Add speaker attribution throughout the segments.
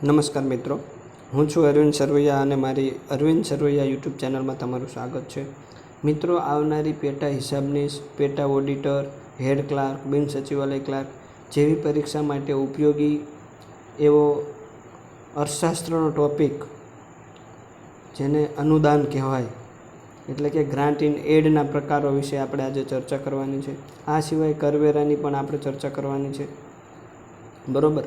Speaker 1: નમસ્કાર મિત્રો, હું છું અરવિંદ સરવૈયા અને મારી અરવિંદ સરવૈયા યુટ્યુબ ચેનલમાં તમારું સ્વાગત છે. મિત્રો, આવનારી પેટા હિસાબનીશ, પેટા ઓડિટર, હેડ ક્લાર્ક, બિન સચિવાલય ક્લાર્ક જેવી પરીક્ષા માટે ઉપયોગી એવો અર્થશાસ્ત્રનો ટોપિક, જેને અનુદાન કહેવાય, એટલે કે ગ્રાન્ટ ઇન એડના પ્રકારો વિશે આપણે આજે ચર્ચા કરવાની છે. આ સિવાય કરવેરાની પણ આપણે ચર્ચા કરવાની છે, બરાબર.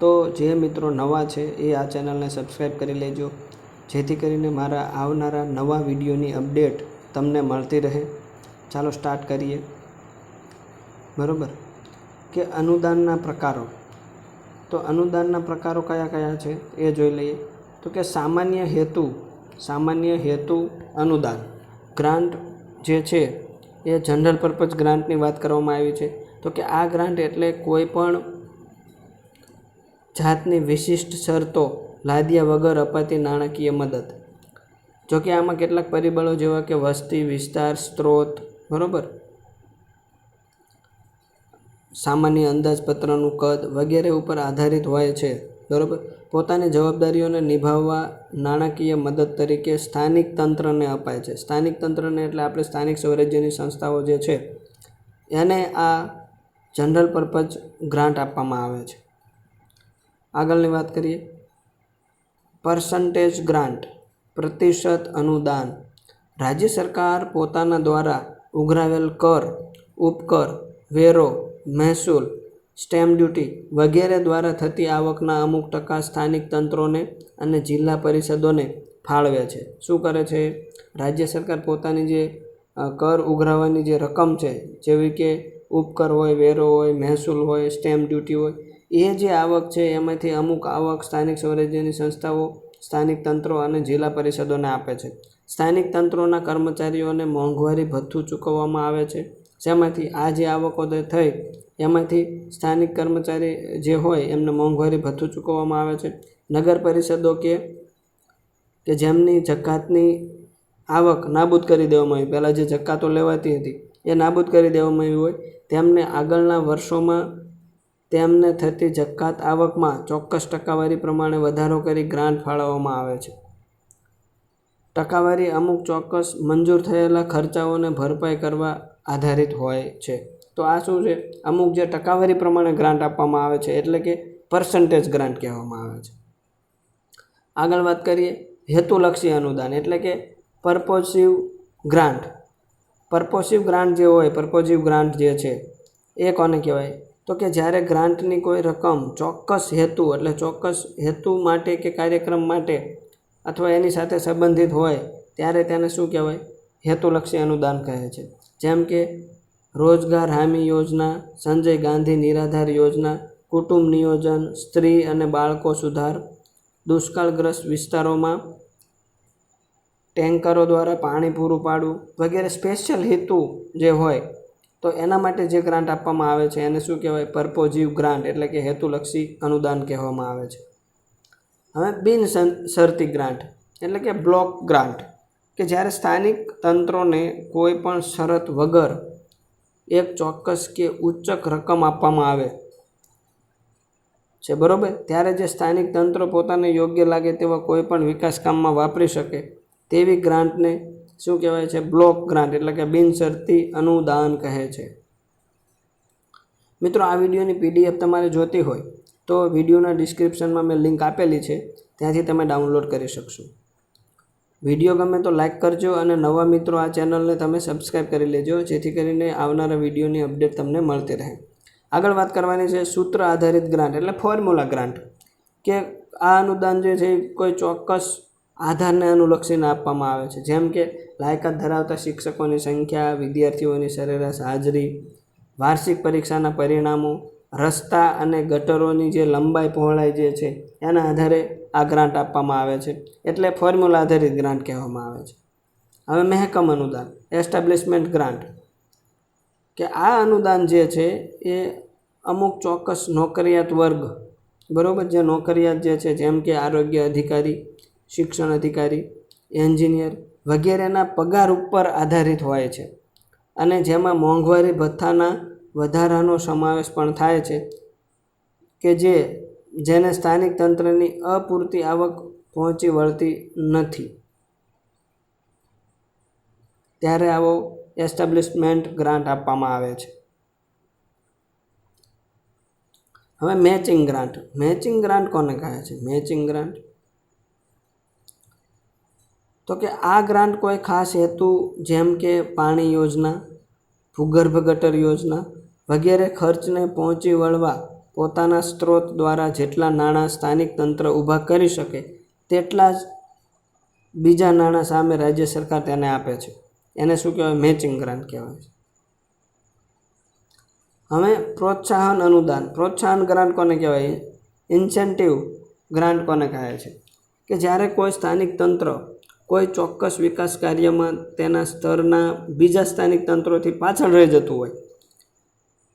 Speaker 1: તો જે મિત્રો નવા છે એ આ ચેનલને સબસ્ક્રાઈબ કરી લેજો, જેથી કરીને મારા આવનારા નવા વિડીયોની અપડેટ તમને મળતી રહે. ચાલો સ્ટાર્ટ કરીએ. બરાબર, કે અનુદાનના પ્રકારો. તો અનુદાનના પ્રકારો કયા કયા છે એ જોઈ લઈએ. તો કે સામાન્ય હેતુ અનુદાન ગ્રાન્ટ જે છે એ જનરલ પર્પઝ ગ્રાન્ટની વાત કરવામાં આવી છે. તો કે આ ગ્રાન્ટ એટલે કોઈ પણ જાતની વિશિષ્ટ શરતો લાદ્યા વગર અપાતી નાણાકીય મદદ. જોકે આમાં કેટલાક પરિબળો જેવા કે વસ્તી, વિસ્તાર, સ્ત્રોત, બરાબર, સામાન્ય અંદાજપત્રનું કદ વગેરે ઉપર આધારિત હોય છે, બરાબર. પોતાની જવાબદારીઓને નિભાવવા નાણાકીય મદદ તરીકે સ્થાનિક તંત્રને અપાય છે. સ્થાનિક તંત્રને એટલે આપણે સ્થાનિક સ્વરાજ્યની સંસ્થાઓ જે છે એને આ જનરલ પર્પઝ ગ્રાન્ટ આપવામાં આવે છે. આગળની વાત કરીએ. પર્સન્ટેજ ગ્રાન્ટ, પ્રતિશત અનુદાન. રાજ્ય સરકાર પોતાના દ્વારા ઉઘરાવેલ કર, ઉપકર, વેરો, મહેસૂલ, સ્ટેમ્પ ડ્યુટી વગેરે દ્વારા થતી આવકના અમુક ટકા સ્થાનિક તંત્રોને અને જિલ્લા પરિષદોને ફાળવે છે. શું કરે છે? રાજ્ય સરકાર પોતાની જે કર ઉઘરાવવાની જે રકમ છે, જેવી કે ઉપકર હોય, વેરો હોય, મહેસૂલ હોય, સ્ટેમ્પ ડ્યુટી હોય, એ જે આવક છે એમાંથી અમુક આવક સ્થાનિક સ્વરાજ્યની સંસ્થાઓ, સ્થાનિક તંત્રો અને જિલ્લા પરિષદોને આપે છે. સ્થાનિક તંત્રોના કર્મચારીઓને મોંઘવારી ભથ્થું ચૂકવવામાં આવે છે, જેમાંથી આ જે આવકો થઈ એમાંથી સ્થાનિક કર્મચારી જે હોય એમને મોંઘવારી ભથ્થું ચૂકવવામાં આવે છે. નગર પરિષદો કે જેમની જકાતની આવક નાબૂદ કરી દેવામાં આવી, પહેલાં જે જકાતો લેવાતી હતી એ નાબૂદ કરી દેવામાં આવી હોય, તેમને આગળના વર્ષોમાં તેમને થતી જકાત આવકમાં ચોક્કસ ટકાવારી પ્રમાણે વધારો કરી ગ્રાન્ટ ફાળવવામાં આવે છે. ટકાવારી અમુક ચોક્કસ મંજૂર થયેલા ખર્ચાઓને ભરપાઈ કરવા આધારિત હોય છે. તો આ શું છે? અમુક જે ટકાવારી પ્રમાણે ગ્રાન્ટ આપવામાં આવે છે, એટલે કે પર્સન્ટેજ ગ્રાન્ટ કહેવામાં આવે છે. આગળ વાત કરીએ. હેતુલક્ષી અનુદાન એટલે કે પર્પોઝિવ ગ્રાન્ટ. પર્પોઝિવ ગ્રાન્ટ જે હોય, પર્પોઝિવ ગ્રાન્ટ જે છે એ કોને કહેવાય? તો કે જ્યારે ગ્રાન્ટની કોઈ રકમ ચોક્કસ હેતુ, એટલે ચોક્કસ હેતુ માટે કે કાર્યક્રમ માટે અથવા એની સાથે સંબંધિત હોય ત્યારે તેને શું કહેવાય? હેતુલક્ષી અનુદાન કહે છે. જેમ કે રોજગાર હામી યોજના, સંજય ગાંધી નિરાધાર યોજના, કુટુંબ નિયોજન, સ્ત્રી અને બાળકો સુધાર, દુષ્કાળગ્રસ્ત વિસ્તારોમાં ટેન્કરો દ્વારા પાણી પૂરું પાડવું વગેરે સ્પેશિયલ હેતુ જે હોય તો એના માટે જે ગ્રાન્ટ આપવામાં આવે છે એને શું કહેવાય? પર્પોઝિવ ગ્રાન્ટ એટલે કે હેતુલક્ષી અનુદાન કહેવામાં આવે છે. હવે બિન શરતી ગ્રાન્ટ એટલે કે બ્લોક ગ્રાન્ટ, કે જ્યારે સ્થાનિક તંત્રોને કોઈ પણ શરત વગર એક ચોક્કસ કે ઉચ્ચક રકમ આપવામાં આવે છે, બરાબર, ત્યારે જે સ્થાનિક તંત્રો પોતાને યોગ્ય લાગે તેવા કોઈ પણ વિકાસ કામમાં વાપરી શકે તેવી ગ્રાન્ટને શું કહેવાય છે? બ્લોક ગ્રાન્ટ એટલે કે બિનશરતી અનુદાન કહે છે. મિત્રો, આ વિડીયોની PDF તમારે જોતી હોય તો વિડીયોના ડિસ્ક્રિપ્શનમાં મેં લિંક આપેલી છે, ત્યાંથી તમે ડાઉનલોડ કરી શકશો. વિડીયો ગમે તો લાઈક કરજો અને નવા મિત્રો આ ચેનલને તમે સબસ્ક્રાઈબ કરી લેજો, જેથી કરીને આવનારા વિડીયોની અપડેટ તમને મળતી રહે. આગળ વાત કરવાની છે સૂત્ર આધારિત ગ્રાન્ટ એટલે ફોર્મ્યુલા ગ્રાન્ટ, કે આ અનુદાન જે છે કોઈ ચોક્કસ આધારને અનુલક્ષીને આપવામાં આવે છે. જેમ કે લાયકાત ધરાવતા શિક્ષકોની સંખ્યા, વિદ્યાર્થીઓની સરેરાશ હાજરી, વાર્ષિક પરીક્ષાના પરિણામો, રસ્તા અને ગટરોની જે લંબાઈ પહોળાઈ જે છે એના આધારે આ ગ્રાન્ટ આપવામાં આવે છે, એટલે ફોર્મ્યુલા આધારિત ગ્રાન્ટ કહેવામાં આવે છે. હવે મહેકમ અનુદાન, એસ્ટાબ્લિશમેન્ટ ગ્રાન્ટ, કે આ અનુદાન જે છે એ અમુક ચોક્કસ નોકરિયાત વર્ગ, બરાબર, જે નોકરિયાત જે છે જેમ કે આરોગ્ય અધિકારી, શિક્ષણ અધિકારી, એન્જિનિયર વગેરેના પગાર ઉપર આધારિત હોય છે, અને જેમાં મોંઘવારી ભથ્થાના વધારાનો સમાવેશ પણ થાય છે, કે જે જેને સ્થાનિક તંત્રની અપૂરતી આવક પહોંચી વળતી નથી, ત્યારે આવો એસ્ટાબ્લિશમેન્ટ ગ્રાન્ટ આપવામાં આવે છે. હવે મેચિંગ ગ્રાન્ટ. મેચિંગ ગ્રાન્ટ કોને કહે છે? મેચિંગ ગ્રાન્ટ તો કે આ ગ્રાન્ટ કોઈ ખાસ હેતુ જેમ કે પાણી યોજના, ભૂગર્ભ ગટર યોજના વગેરે ખર્ચને પહોંચી વળવા પોતાના સ્ત્રોત દ્વારા જેટલા નાણાં સ્થાનિક તંત્ર ઊભા કરી શકે તેટલા જ બીજા નાણાં સામે રાજ્ય સરકાર તેને આપે છે. એને શું કહેવાય? મેચિંગ ગ્રાન્ટ કહેવાય છે. હવે પ્રોત્સાહન અનુદાન. પ્રોત્સાહન ગ્રાન્ટ કોને કહેવાય? ઇન્સેન્ટિવ ગ્રાન્ટ કોને કહે છે? કે જ્યારે કોઈ સ્થાનિક તંત્ર કોઈ ચોક્કસ વિકાસ કાર્યમાં તેના સ્તરના બીજા સ્થાનિક તંત્રોથી પાછળ રહી જતું હોય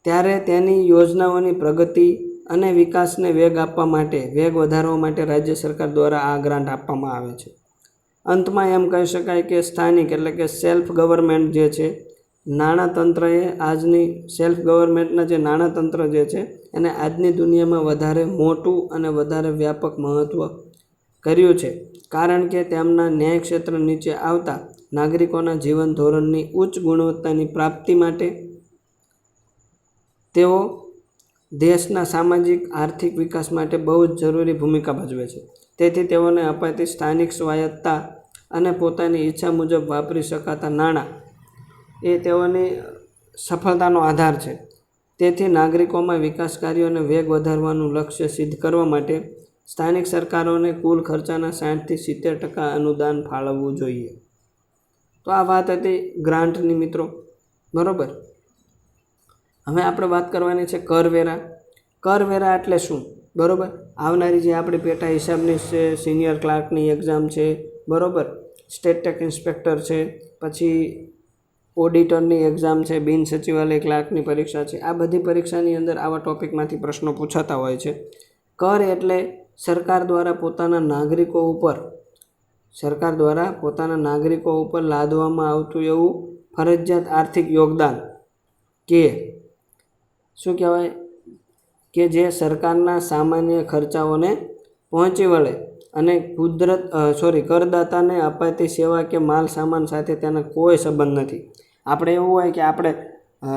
Speaker 1: ત્યારે તેની યોજનાઓની પ્રગતિ અને વિકાસને વેગ આપવા માટે, વેગ વધારવા માટે રાજ્ય સરકાર દ્વારા આ ગ્રાન્ટ આપવામાં આવે છે. અંતમાં એમ કહી શકાય કે સ્થાનિક એટલે કે સેલ્ફ ગવર્મેન્ટ જે છે, નાણાતંત્રએ આજની સેલ્ફ ગવર્મેન્ટના જે નાણાતંત્ર જે છે એને આજની દુનિયામાં વધારે મોટું અને વધારે વ્યાપક મહત્ત્વ કર્યું છે, કારણ કે તેમના ન્યાય ક્ષેત્ર નીચે આવતા નાગરિકોના જીવન ધોરણની ઉચ્ચ ગુણવત્તાની પ્રાપ્તિ માટે તેઓ દેશના સામાજિક આર્થિક વિકાસ માટે બહુ જ જરૂરી ભૂમિકા ભજવે છે. તેથી તેઓને અપાતી સ્થાનિક સ્વાયત્તતા અને પોતાની ઈચ્છા મુજબ વાપરી શકાતા નાણાં એ તેઓની સફળતાનો આધાર છે. તેથી નાગરિકોમાં વિકાસ કાર્યોને વેગ વધારવાનું લક્ષ્ય સિદ્ધ કરવા માટે સ્થાનિક સરકારોને કુલ ખર્ચાના 60 થી 70% અનુદાન ફાળવવું જોઈએ. તો આ વાત હતી ગ્રાન્ટની મિત્રો, બરાબર. હવે આપણે વાત કરવાની છે કરવેરા. કરવેરા એટલે શું? બરાબર. આવનારી જે આપણી પેટા હિસાબની છે, સિનિયર ક્લાર્કની એક્ઝામ છે, બરાબર, સ્ટેટ ટેક્સ ઇન્સ્પેક્ટર છે, પછી ઓડિટરની એક્ઝામ છે, બિન સચિવાલય ક્લાર્કની પરીક્ષા છે, આ બધી પરીક્ષાની અંદર આવા ટોપિકમાંથી પ્રશ્નો પૂછાતા હોય છે. કર એટલે સરકાર દ્વારા પોતાના નાગરિકો ઉપર લાદવામાં આવતું એવું ફરજિયાત આર્થિક યોગદાન કે શું કહેવાય? કે જે સરકારના સામાન્ય ખર્ચાઓને પહોંચી વળે અને કરદાતાને અપાતી સેવા કે માલ સામાન સાથે તેનો કોઈ સંબંધ નથી. આપણે એવું હોય કે આપણે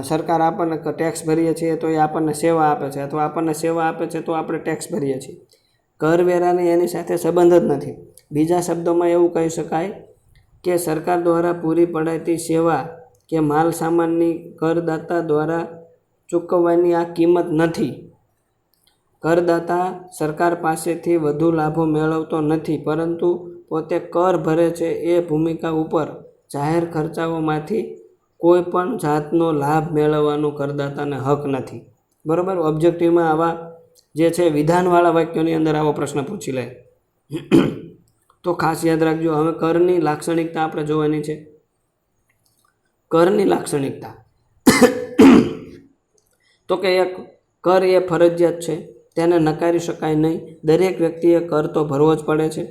Speaker 1: સરકાર આપણને ટેક્સ ભરીએ છીએ તો એ આપણને સેવા આપે છે, અથવા આપણને સેવા આપે છે તો આપણે ટેક્સ ભરીએ છીએ. કરવેરાને એની સાથે સંબંધ જ નથી. બીજા શબ્દોમાં એવું કહી શકાય કે સરકાર દ્વારા પૂરી પડાતી સેવા કે માલ સામાનની કરદાતા દ્વારા ચૂકવવાની આ કિંમત નથી. કરદાતા સરકાર પાસેથી વધુ લાભો મેળવતો નથી, પરંતુ પોતે કર ભરે છે એ ભૂમિકા ઉપર જાહેર ખર્ચાઓમાંથી કોઈ પણ જાતનો લાભ મેળવવાનો કરદાતાને હક નથી. બરાબર. ઓબ્જેક્ટિવમાં આવા જે છે વિધાનવાળા વાક્યોની અંદર આવો પ્રશ્ન પૂછી લે તો ખાસ યાદ રાખજો. હવે કરની લાક્ષણિકતા આપણે જોવાની છે. કરની લાક્ષણિકતા તો કે એક, કર એ ફરજિયાત છે, તેને નકારી શકાય નહીં. દરેક વ્યક્તિએ કર તો ભરવો જ પડે છે,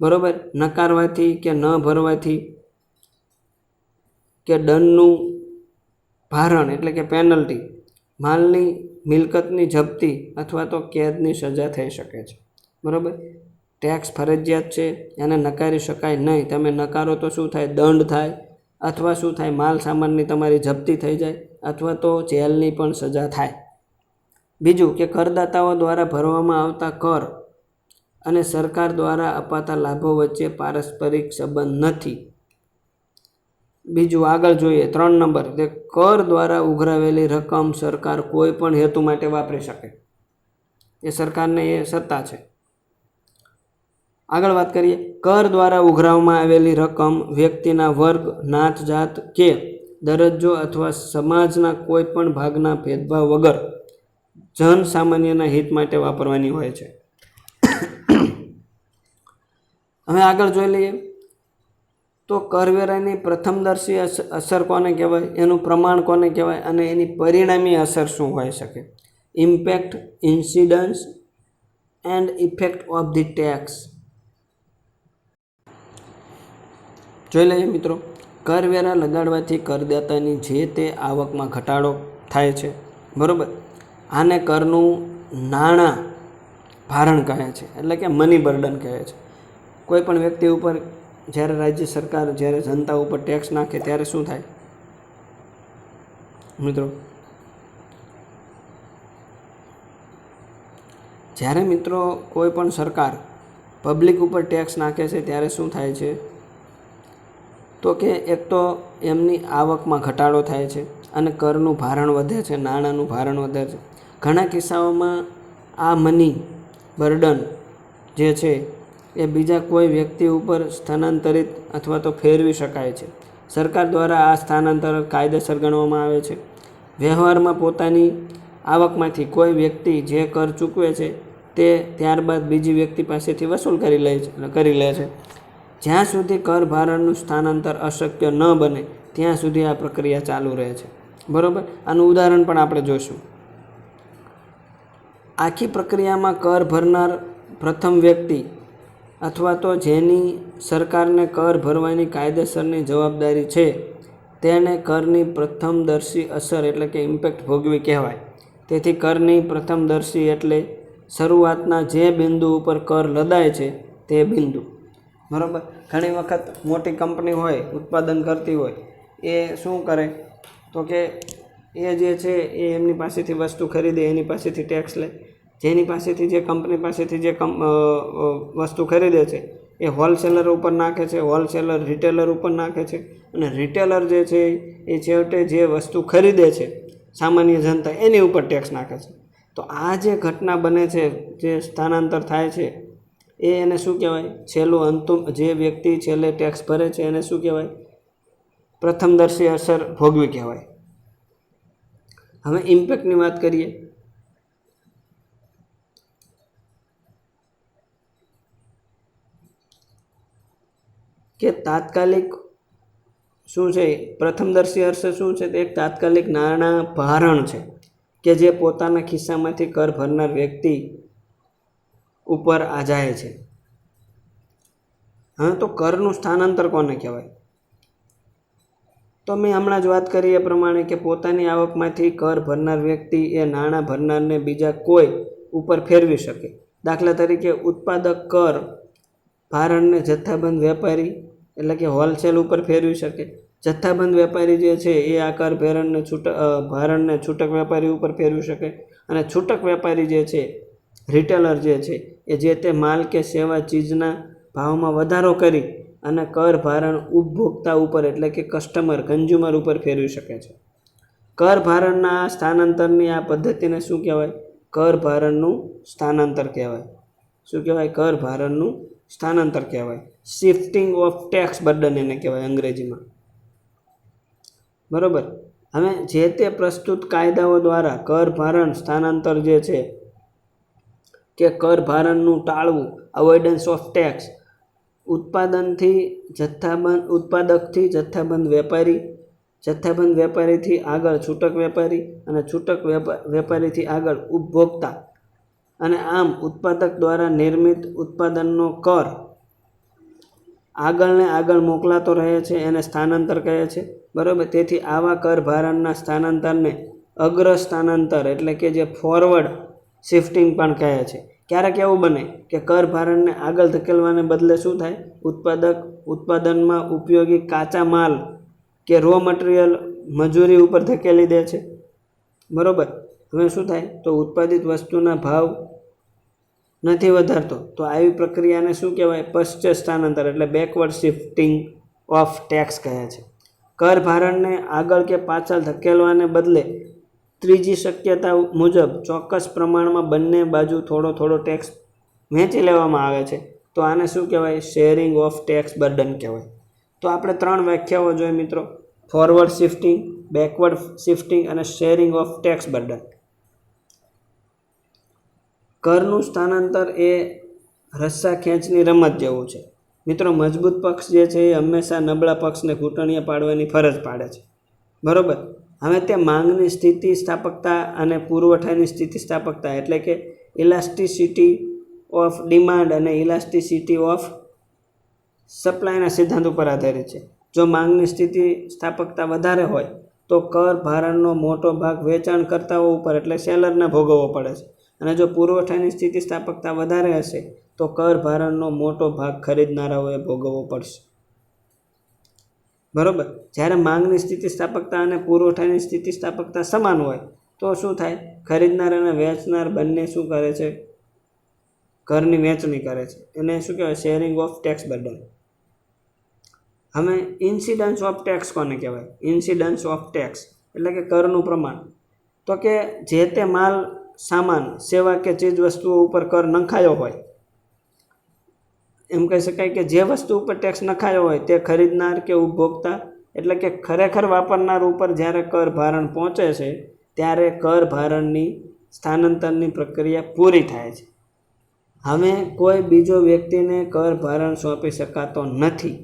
Speaker 1: બરાબર. નકારવાથી કે ન ભરવાથી કે દંડનું ભારણ એટલે કે પેનલ્ટી, માલની મિલકતની જપ્તી અથવા તો કેદની સજા થઈ શકે છે, બરાબર. ટેક્સ ફરજિયાત છે, એને નકારી શકાય નહીં. તમે નકારો તો શું થાય? દંડ થાય, અથવા શું થાય? માલ સામાનની તમારી જપ્તી થઈ જાય, અથવા તો જેલની પણ સજા થાય. બીજું કે કરદાતાઓ દ્વારા ભરવામાં આવતા કર અને સરકાર દ્વારા અપાતા લાભો વચ્ચે પારસ્પરિક સંબંધ નથી. બીજું આગળ જોઈએ 3 નંબર, તે કર દ્વારા ઉઘરાવેલી રકમ સરકાર કોઈ પણ હેતુ માટે વાપરી શકે, એ સરકારને એ સત્તા છે. આગળ વાત કરીએ. કર દ્વારા ઉઘરાવવામાં આવેલી રકમ વ્યક્તિના વર્ગ, નાત જાત કે દરજ્જો અથવા સમાજના કોઈ પણ ભાગના ભેદભાવ વગર જન સામાન્યના હિત માટે વાપરવાની હોય છે. હવે આગળ જોઈ લઈએ તો કરવેરાની પ્રથમદર્શી અસર કોને કહેવાય, એનું પ્રમાણ કોને કહેવાય અને એની પરિણામી અસર શું હોઈ શકે. Impact, incidence and effect of the tax. જોઈ લઈએ મિત્રો. કરવેરા લગાડવાથી કરદાતાની જે તે આવકમાં ઘટાડો થાય છે, બરાબર. આને કરનું નાણાં ભારણ કહે છે, એટલે કે મની બર્ડન કહે છે. કોઈ પણ વ્યક્તિ ઉપર જ્યારે રાજ્ય સરકાર જ્યારે જનતા ઉપર ટેક્સ નાખે ત્યારે શું થાય મિત્રો? જ્યારે મિત્રો કોઈ પણ સરકાર પબ્લિક ઉપર ટેક્સ નાખે છે ત્યારે શું થાય છે? તો કે એક તો એમની આવકમાં ઘટાડો થાય છે અને કરનું ભારણ વધે છે, નાણાંનું ભારણ વધે છે. ઘણા કિસ્સાઓમાં આ મની બર્ડન જે છે એ બીજા કોઈ વ્યક્તિ ઉપર સ્થાનાંતરિત અથવા તો ફેરવી શકાય છે. સરકાર દ્વારા આ સ્થાનાંતર કાયદેસર ગણવામાં આવે છે. વ્યવહારમાં પોતાની આવકમાંથી કોઈ વ્યક્તિ જે કર ચૂકવે છે તે ત્યારબાદ બીજી વ્યક્તિ પાસેથી વસૂલ કરી લે છે. જ્યાં સુધી કર ભારણનું સ્થાનાંતર અશક્ય ન બને ત્યાં સુધી આ પ્રક્રિયા ચાલુ રહે છે. બરાબર, આનું ઉદાહરણ પણ આપણે જોઈશું. આખી પ્રક્રિયામાં કર ભરનાર પ્રથમ વ્યક્તિ અથવા તો જેની સરકારને કર ભરવાની કાયદેસરની જવાબદારી છે તેને કરની પ્રથમદર્શી અસર એટલે કે ઇમ્પેક્ટ ભોગવી કહેવાય. તેથી કરની પ્રથમદર્શી એટલે શરૂઆતના જે બિંદુ ઉપર કર લદાય છે તે બિંદુ. બરાબર, ઘણી વખત મોટી કંપની હોય, ઉત્પાદન કરતી હોય, એ શું કરે તો કે એ જે છે એ એમની પાસેથી વસ્તુ ખરીદે, એની પાસેથી ટેક્સ લે. જેની પાસેથી જે કંપની પાસેથી જે વસ્તુ ખરીદે છે એ હોલસેલર ઉપર નાખે છે, હોલસેલર રિટેલર ઉપર નાખે છે, અને રિટેલર જે છે એ છેવટે જે વસ્તુ ખરીદે છે સામાન્ય જનતા એની ઉપર ટેક્સ નાખે છે. તો આ જે ઘટના બને છે, જે સ્થાનાંતર થાય છે, એ એને શું કહેવાય? છેલ્લું અંતિમ જે વ્યક્તિ છેલ્લે ટેક્સ ભરે છે એને શું કહેવાય? પ્રથમદર્શી અસર ભોગવી કહેવાય. હવે ઇમ્પેક્ટની વાત કરીએ. કે તાત્કાલિક શું છે? પ્રથમદર્શી અસર શું છે? એક તાત્કાલિક નાણાં ભારણ છે કે જે પોતાના ખિસ્સામાંથી કર ભરનાર વ્યક્તિ ઉપર આ જાય છે. હા, તો કરનું સ્થાનાંતર કોને કહેવાય? તો મેં હમણાં જ વાત કરી એ પ્રમાણે કે પોતાની આવકમાંથી કર ભરનાર વ્યક્તિ એ નાણાં ભરનારને બીજા કોઈ ઉપર ફેરવી શકે. દાખલા તરીકે ઉત્પાદક કર ભારણને જથ્થાબંધ વેપારી એટલે કે હોલસેલ ઉપર ફેરવી શકે. જથ્થાબંધ વેપારી જે છે એ આ કર ભારણને છૂટક વેપારી ઉપર ફેરવી શકે. અને છૂટક વેપારી જે છે, રિટેલર જે છે, એ જે તે માલ કે સેવા ચીજના ભાવમાં વધારો કરી અને કર ભારણ ઉપભોક્તા ઉપર એટલે કે કન્ઝ્યુમર ઉપર ફેરવી શકે છે. કર ભારણના સ્થાનાંતરની આ પદ્ધતિને શું કહેવાય? કર ભારણનું સ્થાનાંતર કહેવાય. શું કહેવાય? કર ભારણનું સ્થાનાંતર કહેવાય. શિફ્ટિંગ ઓફ ટેક્સ બર્ડન એને કહેવાય અંગ્રેજીમાં. બરાબર, હવે જે તે પ્રસ્તુત કાયદાઓ દ્વારા કર ભારણ સ્થાનાંતર જે છે કે કર ભારણનું ટાળવું, અવોઇડન્સ ઓફ ટેક્સ, ઉત્પાદકથી જથ્થાબંધ વેપારી, જથ્થાબંધ વેપારીથી આગળ છૂટક વેપારી અને છૂટક વેપારીથી આગળ ઉપભોક્તા, અને આમ ઉત્પાદક દ્વારા નિર્મિત ઉત્પાદનનો કર આગળને આગળ મોકલાતો રહે છે એને સ્થાનાંતર કહે છે. બરાબર, તેથી આવા કર ભારણના સ્થાનાંતરને અગ્ર સ્થાનાંતર એટલે કે જે ફોરવર્ડ શિફ્ટિંગ પણ કહે છે. ક્યારેક એવું બને કે કર ભારણને આગળ ધકેલવાને બદલે શું થાય? ઉત્પાદનમાં ઉપયોગી કાચા માલ કે રો મટીરિયલ મજૂરી ઉપર ધકેલી દે છે. બરાબર, હવે શું થાય? તો ઉત્પાદિત વસ્તુના ભાવ નથી વધારતો. તો આવી પ્રક્રિયાને શું કહેવાય? પશ્ચાત સ્થાનાંતર એટલે બેકવર્ડ શિફ્ટિંગ ઓફ ટેક્સ કહે છે. કર ભારણને આગળ કે પાછળ ધકેલવાને બદલે ત્રીજી શક્યતા મુજબ ચોક્કસ પ્રમાણમાં બંને બાજુ થોડો થોડો ટેક્સ વહેંચી લેવામાં આવે છે. તો આને શું કહેવાય? શેરિંગ ઓફ ટેક્સ બર્ડન કહેવાય. તો આપણે 3 વ્યાખ્યાઓ જોઈ મિત્રો: ફોરવર્ડ શિફ્ટિંગ, બેકવર્ડ શિફ્ટિંગ અને શેરિંગ ઓફ ટેક્સ બર્ડન. કરનું સ્થાનાંતર એ રસ્સા ખેંચની રમત જેવું છે મિત્રો. મજબૂત પક્ષ જે છે એ હંમેશા નબળા પક્ષને ઘૂંટણીએ પાડવાની ફરજ પાડે છે. બરાબર, હવે તે માંગની સ્થિતિસ્થાપકતા અને પુરવઠાની સ્થિતિસ્થાપકતા એટલે કે ઇલાસ્ટિસિટી ઓફ ડિમાન્ડ અને ઇલાસ્ટિસિટી ઓફ સપ્લાયના સિદ્ધાંત ઉપર આધારિત છે. જો માંગની સ્થિતિસ્થાપકતા વધારે હોય તો કર ભારણનો મોટો ભાગ વેચાણકર્તાઓ ઉપર એટલે સેલરને ભોગવવો પડે છે. અને જો પુરવઠાની સ્થિતિસ્થાપકતા વધારે હશે તો કર ભારણનો મોટો ભાગ ખરીદનારાઓએ ભોગવવો પડશે. બરોબર. જ્યારે માંગની સ્થિતિસ્થાપકતા અને પુરવઠાની સ્થિતિસ્થાપકતા સમાન હોય તો શું થાય? ખરીદનાર અને વેચનાર બંને શું કરે છે? કરની વહેંચણી કરે છે. એને શું કહેવાય? Sharing of tax burden. હવે ઇન્સિડન્સ ઓફ ટેક્સ કોને કહેવાય? ઇન્સિડન્સ ઓફ ટેક્સ એટલે કે કરનું પ્રમાણ. તો કે જે તે માલ, સામાન, સેવા કે ચીજ વસ્તુઓ ઉપર કર નખાયો હોય, એમ કહી શકાય કે જે વસ્તુ ઉપર ટેક્સ નખાયો હોય તે ખરીદનાર કે ઉપભોક્તા એટલે કે ખરેખર વાપરનાર ઉપર જ્યારે કર ભારણ પહોંચે છે ત્યારે કર ભારણની સ્થાનાંતરની પ્રક્રિયા પૂરી થાય છે. હવે કોઈ બીજો વ્યક્તિને કર ભારણ સોંપી શકાતો નથી.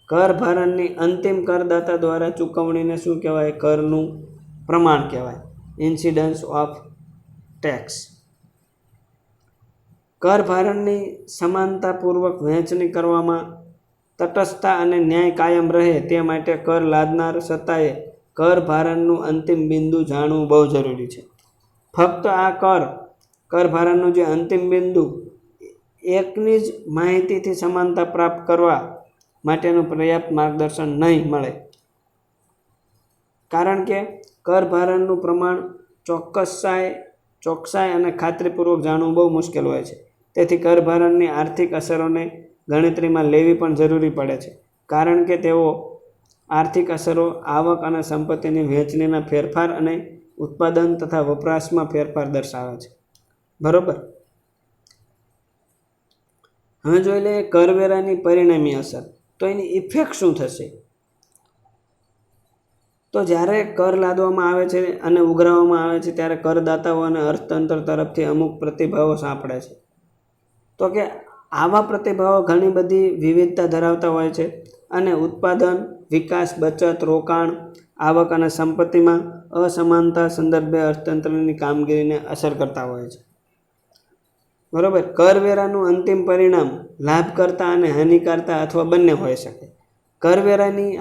Speaker 1: કર ભારણની અંતિમ કરદાતા દ્વારા ચૂકવણીને શું કહેવાય? કરનું પ્રમાણ કહેવાય, ઇન્સિડન્સ ઓફ ટેક્સ. કર ભારણની સમાનતાપૂર્વક વહેંચણી કરવામાં તટસ્થતા અને ન્યાય કાયમ રહે તે માટે કર લાદનાર સત્તાએ કર ભારણનું અંતિમ બિંદુ જાણવું બહુ જરૂરી છે. ફક્ત આ કર ભારણનું જે અંતિમ બિંદુ એકની જ માહિતીથી સમાનતા પ્રાપ્ત કરવા માટેનું પર્યાપ્ત માર્ગદર્શન નહીં મળે, કારણ કે કર ભારણનું પ્રમાણ ચોકસાઈ અને ખાતરીપૂર્વક જાણવું બહુ મુશ્કેલ હોય છે. તેથી કર ભારણની આર્થિક અસરોને ગણતરીમાં લેવી પણ જરૂરી પડે છે, કારણ કે તેઓ આર્થિક અસરો આવક અને સંપત્તિની વહેંચણીના ફેરફાર અને ઉત્પાદન તથા વપરાશમાં ફેરફાર દર્શાવે છે. બરોબર. હવે જોઈ લઈએ કરવેરાની પરિણામી અસર. તો એની ઇફેક્ટ શું થશે? તો જ્યારે કર લાદવામાં આવે છે અને ઉઘરાવવામાં આવે છે ત્યારે કરદાતાઓ અને અર્થતંત્ર તરફથી અમુક પ્રતિભાવો સાંપડે છે. તો કે આવા પ્રતિભાવો ઘણી બધી વિવિધતા ધરાવતા હોય છે અને ઉત્પાદન, વિકાસ, બચત, રોકાણ, આવક અને સંપત્તિમાં અસમાનતા સંદર્ભે અર્થતંત્રની કામગીરીને અસર કરતા હોય છે. બરોબર. કરવેરાનું અંતિમ પરિણામ લાભકર્તા અને હાનિકર્તા અથવા બંને હોઈ શકે. કરવેરાની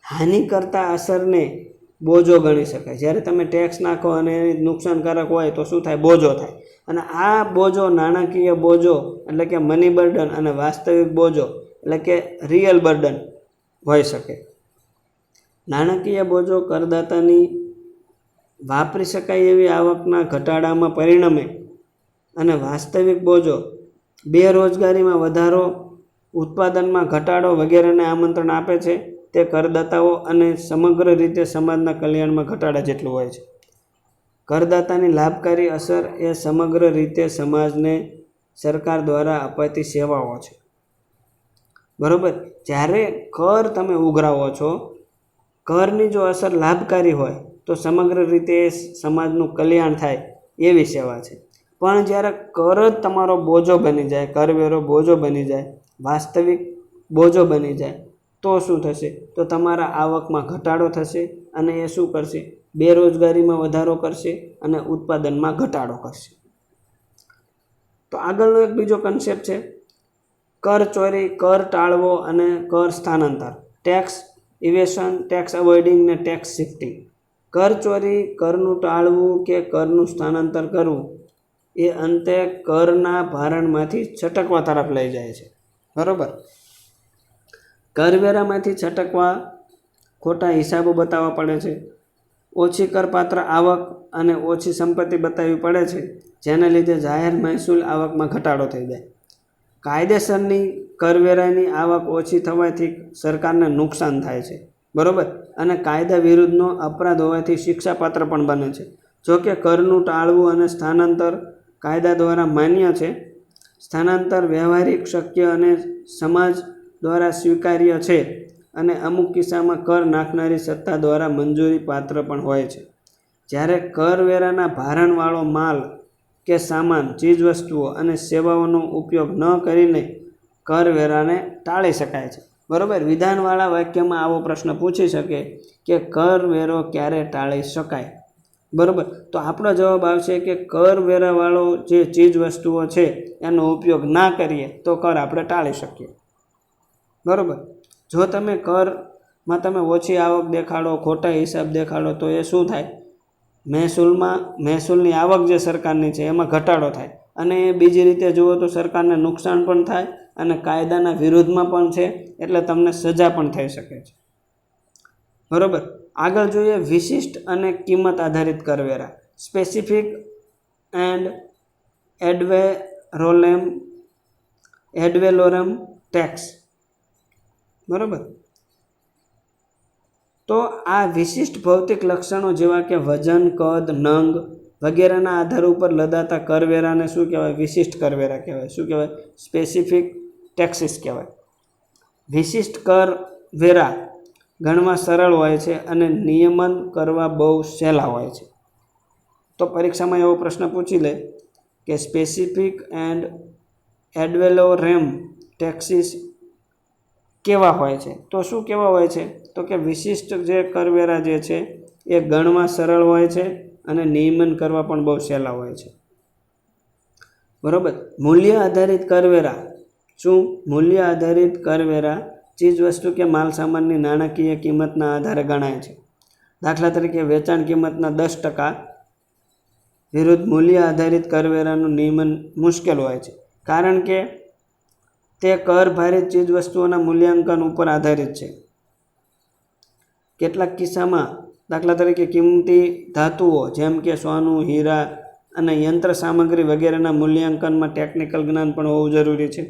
Speaker 1: હાનિકર્તા અસરને બોજો ગણી શકાય. જ્યારે તમે ટેક્સ નાખો અને એ નુકસાનકારક હોય તો શું થાય? બોજો થાય. અને આ બોજો નાણાકીય બોજો એટલે કે મની બર્ડન અને વાસ્તવિક બોજો એટલે કે રિયલ બર્ડન હોઈ શકે. નાણાકીય બોજો કરદાતાની વાપરી શકાય એવી આવકના ઘટાડામાં પરિણમે અને વાસ્તવિક બોજો બેરોજગારીમાં વધારો, ઉત્પાદનમાં ઘટાડો વગેરેને આમંત્રણ આપે છે. તે કરદાતાઓ અને સમગ્ર રીતે સમાજના કલ્યાણમાં ઘટાડા જેટલું હોય છે. કરદાતાની લાભકારી અસર એ સમગ્ર રીતે સમાજને સરકાર દ્વારા અપાતી સેવાઓ છે. બરોબર. જ્યારે કર તમે ઉઘરાવો છો, કરની જો અસર લાભકારી હોય તો સમગ્ર રીતે સમાજનું કલ્યાણ થાય એવી સેવા છે. પણ જ્યારે કર જ તમારો બોજો બની જાય, કરવેરો બોજો બની જાય, વાસ્તવિક બોજો બની જાય તો શું થશે? તો તમારા આવકમાં ઘટાડો થશે અને એ શું કરશે? બેરોજગારીમાં વધારો કરશે અને ઉત્પાદનમાં ઘટાડો કરશે. તો આગળનો એક બીજો કન્સેપ્ટ છે કર ચોરી, કર ટાળવો અને કર સ્થાનાંતર. ટેક્સ ઇવેશન, ટેક્સ અવોઇડિંગ ને ટેક્સ શિફ્ટિંગ. કર ચોરી, કરનું ટાળવું કે કરનું સ્થાનાંતર કરવું એ અંતે કરના ભારણમાંથી છટકવા તરફ લઈ જાય છે. બરોબર. કરવેરામાંથી છટકવા ખોટા હિસાબો બતાવવા પડે છે, ઓછી કરપાત્ર આવક અને ઓછી સંપત્તિ બતાવવી પડે છે, જેના લીધે જાહેર મહેસૂલ આવકમાં ઘટાડો થઈ જાય. કાયદેસરની કરવેરાની આવક ઓછી થવાથી સરકારને નુકસાન થાય છે. બરોબર. અને કાયદા વિરુદ્ધનો અપરાધ હોવાથી શિક્ષાપાત્ર પણ બને છે. જોકે કરનું ટાળવું અને સ્થાનાંતર કાયદા દ્વારા માન્ય છે. સ્થાનાંતર વ્યવહારિક, શક્ય અને સમાજ દ્વારા સ્વીકાર્ય છે અને અમુક કિસ્સામાં કર નાખનારી સત્તા દ્વારા મંજૂરી પાત્ર પણ હોય છે. જ્યારે કરવેરાના ભારણવાળો માલ કે સામાન, ચીજવસ્તુઓ અને સેવાઓનો ઉપયોગ ન કરીને કરવેરાને ટાળી શકાય છે. બરોબર. વિધાનવાળા વાક્યમાં આવો પ્રશ્ન પૂછી શકે કે કરવેરો ક્યારે ટાળી શકાય? બરોબર. તો આપણો જવાબ આવશે કે કરવેરાવાળો જે ચીજવસ્તુઓ છે એનો ઉપયોગ ના કરીએ તો કર આપણે ટાળી શકીએ. બરોબર. જો તમે કરમાં તમે ઓછી આવક દેખાડો, ખોટા હિસાબ દેખાડો તો એ શું થાય? મહેસૂલની આવક જે સરકારની છે એમાં ઘટાડો થાય, અને બીજી રીતે જુઓ તો સરકારને નુકસાન પણ થાય અને કાયદાના વિરુદ્ધમાં પણ છે, એટલે તમને સજા પણ થઈ શકે છે. બરાબર. આગળ જોઈએ વિશિષ્ટ અને કિંમત આધારિત કરવેરા, સ્પેસિફિક એન્ડ એડવેલોરમ ટેક્સ. બરાબર. તો આ વિશિષ્ટ ભૌતિક લક્ષણો જેવા કે વજન, કદ, નંગ વગેરેના આધાર ઉપર લદાતા કરવેરાને શું કહેવાય? વિશિષ્ટ કરવેરા કહેવાય. શું કહેવાય? સ્પેસિફિક ટેક્સીસ કહેવાય. વિશિષ્ટ કરવેરા ગણવા સરળ હોય છે અને નિયમન કરવા બહુ સહેલા હોય છે. તો પરીક્ષામાં એવો પ્રશ્ન પૂછી લે કે સ્પેસિફિક એન્ડ એડવેલોરેમ ટેક્સીસ કેવા હોય છે? તો શું કેવા હોય છે? તો કે વિશિષ્ટ જે કરવેરા જે છે એ ગણવા સરળ હોય છે અને નિયમન કરવા પણ બહુ સહેલા હોય છે. બરાબર. મૂલ્ય આધારિત કરવેરા. શું? મૂલ્ય આધારિત કરવેરા ચીજ વસ્તુ કે માલ સામાનની નાણાકીય કિંમતના આધારે ગણાય છે. દાખલા તરીકે વેચાણ કિંમતના 10% વિરુદ્ધ મૂલ્ય આધારિત કરવેરાનું નિયમન મુશ્કેલ હોય છે, કારણ કે તે કર ભારિત ચીજ વસ્તુઓના મૂલ્યાંકન ઉપર આધારિત છે. કેટલાક કિસ્સામાં દાખલા તરીકે કિંમતી ધાતુઓ જેમ કે સોનું, હીરા અને યંત્ર સામગ્રી વગેરેના મૂલ્યાંકનમાં ટેકનિકલ જ્ઞાન પણ હોવું જરૂરી છે.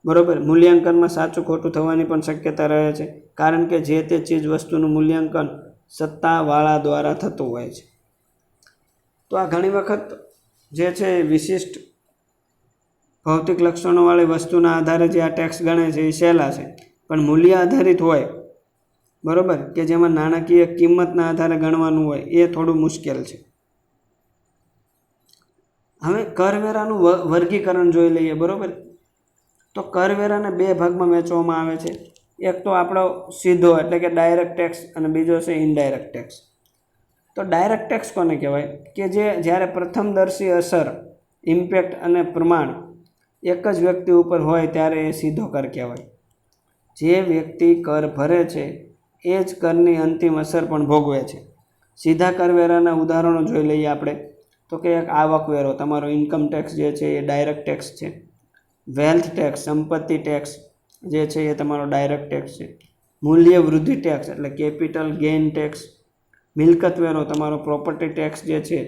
Speaker 1: બરાબર. મૂલ્યાંકનમાં સાચું ખોટું થવાની પણ શક્યતા રહે છે, કારણ કે જે તે ચીજ વસ્તુનું મૂલ્યાંકન સત્તાવાળા દ્વારા થતું હોય છે. તો આ ઘણી વખત જે છે વિશિષ્ટ ભૌતિક લક્ષણોવાળી વસ્તુના આધારે જે આ ટેક્સ ગણે છે એ સહેલા છે, પણ મૂલ્ય આધારિત હોય, બરાબર, કે જેમાં નાણાકીય કિંમતના આધારે ગણવાનું હોય એ થોડું મુશ્કેલ છે. હવે કરવેરાનું વર્ગીકરણ જોઈ લઈએ. બરાબર. તો કરવેરાને 2 ભાગમાં વહેંચવામાં આવે છે. એક તો આપણો સીધો એટલે કે ડાયરેક્ટ ટેક્સ અને બીજો છે ઇનડાયરેક્ટ ટેક્સ. તો ડાયરેક્ટ ટેક્સ કોને કહેવાય? કે જે જ્યારે પ્રથમદર્શી અસર, ઇમ્પેક્ટ અને પ્રમાણ એક જ વ્યક્તિ ઉપર હોય ત્યારે એ સીધો કર કહેવાય. જે વ્યક્તિ કર ભરે છે એ જ કરની અંતિમ અસર પણ ભોગવે છે. સીધા કરવેરાના ઉદાહરણો જોઈ લઈએ આપણે. તો કે એક આવકવેરો, તમારો ઇન્કમ ટેક્સ જે છે એ ડાયરેક્ટ ટેક્સ છે. વેલ્થ ટેક્સ, સંપત્તિ ટેક્સ જે છે એ તમારો ડાયરેક્ટ ટેક્સ છે. મૂલ્ય વૃદ્ધિ ટેક્સ એટલે કેપિટલ ગેઇન ટેક્સ. મિલકત વેરો, તમારો પ્રોપર્ટી ટેક્સ જે છે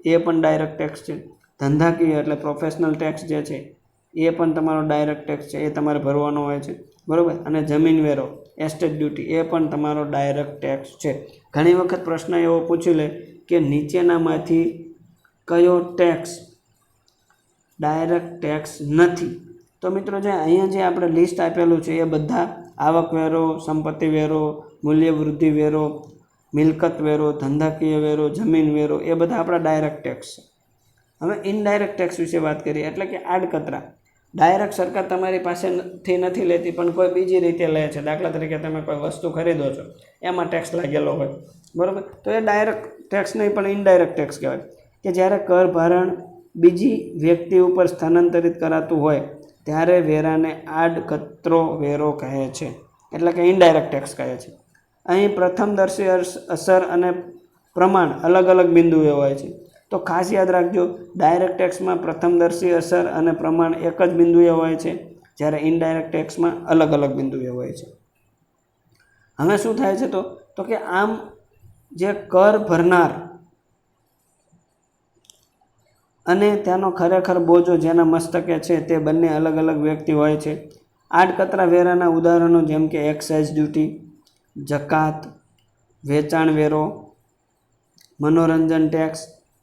Speaker 1: એ પણ ડાયરેક્ટ ટેક્સ છે. ધંધાકીય એટલે પ્રોફેશનલ ટેક્સ જે છે એ પણ તમારો ડાયરેક્ટ ટેક્સ છે, એ તમારે ભરવાનો હોય છે. બરાબર. અને જમીન વેરો, એસ્ટેટ ડ્યુટી, એ પણ તમારો ડાયરેક્ટ ટેક્સ છે. ઘણી વખત પ્રશ્ન એવો પૂછી લે કે નીચેનામાંથી કયો ટેક્સ ડાયરેક્ટ ટેક્સ નથી? તો મિત્રો જે અહીંયા જે આપણે લિસ્ટ આપેલું છે એ બધા આવકવેરો, સંપત્તિ વેરો, મૂલ્ય વૃદ્ધિ વેરો, મિલકત વેરો, ધંધાકીય વેરો, જમીન વેરો, એ બધા આપણા ડાયરેક્ટ ટેક્સ છે. હવે ઇનડાયરેક્ટ ટેક્સ વિશે વાત કરીએ, એટલે કે આડકતરા. ડાયરેક્ટ સરકાર તમારી પાસેથી નથી લેતી પણ કોઈ બીજી રીતે લે છે. દાખલા તરીકે તમે કોઈ વસ્તુ ખરીદો છો, એમાં ટેક્સ લાગેલો હોય, બરાબર, તો એ ડાયરેક્ટ ટેક્સ નહીં પણ ઇનડાયરેક્ટ ટેક્સ કહેવાય. કે જ્યારે કર ભારણ બીજી વ્યક્તિ ઉપર સ્થાનાંતરિત કરાતું હોય ત્યારે વેરાને આડકતરો વેરો કહે છે, એટલે કે ઇનડાયરેક્ટ ટેક્સ કહે છે. અહીં પ્રથમદર્શી અસર અને પ્રમાણ અલગ અલગ બિંદુએ હોય છે. તો ખાસ યાદ રાખજો, ડાયરેક્ટ ટેક્સમાં પ્રથમદર્શી અસર અને પ્રમાણ એક જ બિંદુએ હોય છે, જ્યારે ઇનડાયરેક્ટ ટેક્સમાં અલગ અલગ બિંદુએ હોય છે. હવે શું થાય છે? તો કે આમ જે કર ભરનાર અને તેનો ખરેખર બોજો જેના મસ્તકે છે તે બંને અલગ અલગ વ્યક્તિ હોય છે. આડકતરા વેરાના ઉદાહરણો જેમ કે એક્સાઇઝ ડ્યુટી, જકાત, વેચાણ વેરો, મનોરંજન ટેક્સ,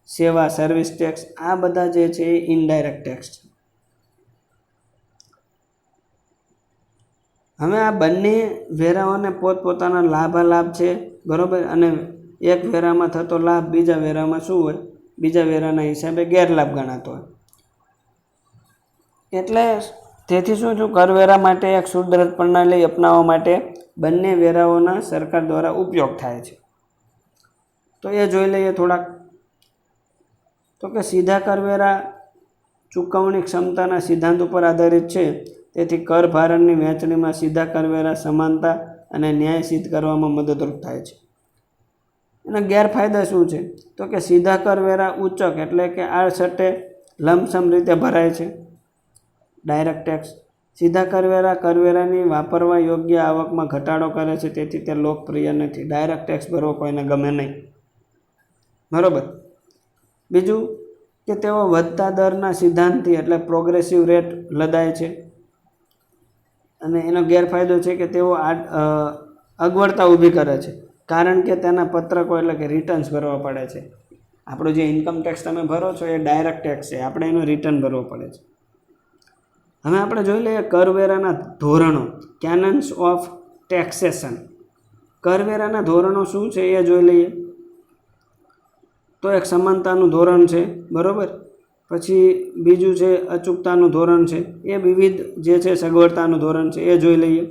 Speaker 1: સેવા સર્વિસ ટેક્સ, આ બધા જે છે એ ઇનડાયરેક્ટ ટેક્સ છે. હવે આ બંને વેરાઓને પોતપોતાના લાભાલાભ છે, બરાબર, અને એક વેરામાં થતો લાભ બીજા વેરામાં શું હોય? બીજા વેરાના હિસાબે ગેરલાભ ગણાતો હોય. એટલે તેથી શું કરવેરા માટે એક સુદ્રઢ પ્રણાલી અપનાવવા માટે બંને વેરાઓના સરકાર દ્વારા ઉપયોગ થાય છે. તો એ જોઈ લઈએ થોડાક. તો કે સીધા કરવેરા ચૂકવણી ક્ષમતાના સિદ્ધાંત ઉપર આધારિત છે, તેથી કર ભારણની વહેંચણીમાં સીધા કરવેરા સમાનતા અને ન્યાય સિદ્ધ કરવામાં મદદરૂપ થાય છે. એના ગેરફાયદા શું છે? તો કે સીધા કરવેરા ઉચક એટલે કે આડસટ્ટે લમસમ રીતે ભરાય છે. Direct tax. સીધા કરવેરા કરવેરાની વાપરવા યોગ્ય આવકમાં ઘટાડો કરે છે, તેથી તે લોકપ્રિય નથી. ડાયરેક્ટ ટેક્સ ભરવો કોઈને ગમે નહીં. બરાબર. બીજું કે તેઓ વધતા દરના સિદ્ધાંતથી એટલે પ્રોગ્રેસિવ રેટ લદાય છે. અને એનો ગેરફાયદો છે કે તેઓ અગવડતા ઊભી કરે છે, કારણ કે તેના પત્રકો એટલે કે રિટર્ન્સ ભરવા પડે છે. આપણો જે ઇન્કમ ટેક્સ તમે ભરો છો એ ડાયરેક્ટ ટેક્સ છે, આપણે એનું રિટર્ન ભરવું પડે છે. હવે આપણે જોઈ લઈએ કરવેરાના ધોરણો, કેનન્સ ઓફ ટેક્સેશન. કરવેરાના ધોરણો શું છે એ જોઈ લઈએ. તો એક સમાનતાનું ધોરણ છે, બરાબર. પછી બીજું છે અચૂકતાનું ધોરણ છે. એ વિવિધ જે છે સગવડતાનું ધોરણ છે એ જોઈ લઈએ.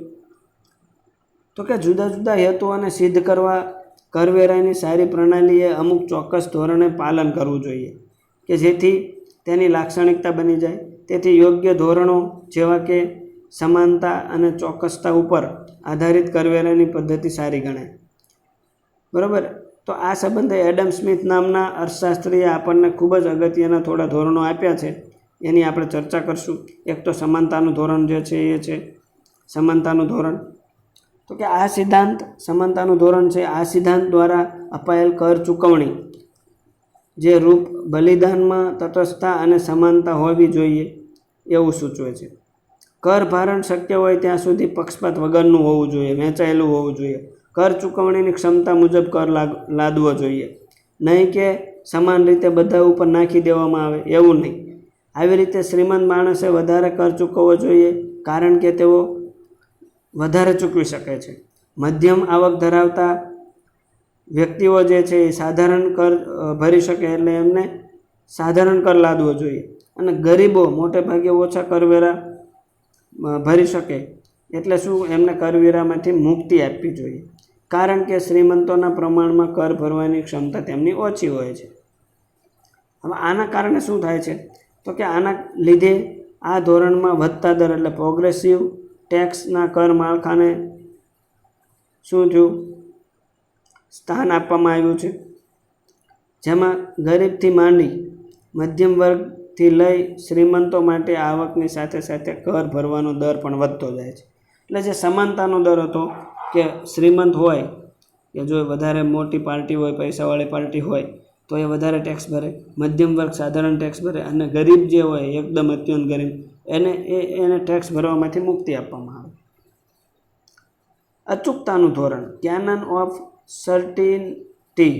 Speaker 1: તો કે જુદા જુદા હેતુઓને સિદ્ધ કરવા કરવેરાની સારી પ્રણાલીએ અમુક ચોક્કસ ધોરણે પાલન કરવું જોઈએ કે જેથી તેની લાક્ષણિકતા બની જાય. તેથી યોગ્ય ધોરણો જેવા કે સમાનતા અને ચોક્કસતા ઉપર આધારિત કરવેરાની પદ્ધતિ સારી ગણાય. બરાબર. તો આ સંબંધે એડમ સ્મિથ નામના અર્થશાસ્ત્રીએ આપણને ખૂબ જ અગત્યના થોડા ધોરણો આપ્યા છે, એની આપણે ચર્ચા કરશું. એક તો સમાનતાનું ધોરણ જે છે એ છે સમાનતાનું ધોરણ. તો કે આ સિદ્ધાંત સમાનતાનું ધોરણ છે. આ સિદ્ધાંત દ્વારા અપાયેલ કર ચૂકવણી જે રૂપ બલિદાનમાં તટસ્થતા અને સમાનતા હોવી જોઈએ એવું સૂચવે છે. કર ભારણ શક્ય હોય ત્યાં સુધી પક્ષપાત વગરનું હોવું જોઈએ, વહેંચાયેલું હોવું જોઈએ. કર ચૂકવણીની ક્ષમતા મુજબ કર લાદવો જોઈએ, નહીં કે સમાન રીતે બધા ઉપર નાખી દેવામાં આવે એવું નહીં. આવી રીતે શ્રીમંત માણસે વધારે કર ચૂકવવો જોઈએ કારણ કે તેઓ વધારે ચૂકવી શકે છે. મધ્યમ આવક ધરાવતા વ્યક્તિઓ જે છે એ સાધારણ કર ભરી શકે એટલે એમને સાધારણ કર લાદવો જોઈએ. અને ગરીબો મોટે ભાગે ઓછા કરવેરા ભરી શકે એટલે શું એમને કરવેરામાંથી મુક્તિ આપવી જોઈએ, કારણ કે શ્રીમંતોના પ્રમાણમાં કર ભરવાની ક્ષમતા તેમની ઓછી હોય છે. હવે આના કારણે શું થાય છે? તો કે આના લીધે આ ધોરણમાં વધતા દર એટલે પ્રોગ્રેસિવ ટેક્સના કર માળખાને શું થયું? સ્થાન આપવામાં આવ્યું છે, જેમાં ગરીબથી માંડી મધ્યમ વર્ગથી લઈ શ્રીમંતો માટે આવકની સાથે સાથે કર ભરવાનો દર પણ વધતો જાય છે. એટલે જે સમાનતાનો દર હતો કે શ્રીમંત હોય કે જો વધારે મોટી પાર્ટી હોય, પૈસાવાળી પાર્ટી હોય તો એ વધારે ટેક્સ ભરે, મધ્યમ વર્ગ સાધારણ ટેક્સ ભરે, અને ગરીબ જે હોય એકદમ અત્યંત ગરીબ એને ટેક્સ ભરવામાંથી મુક્તિ આપવામાં આવે. અચૂકતાનું ધોરણ, કેનન ઓફ સર્ટેનિટી,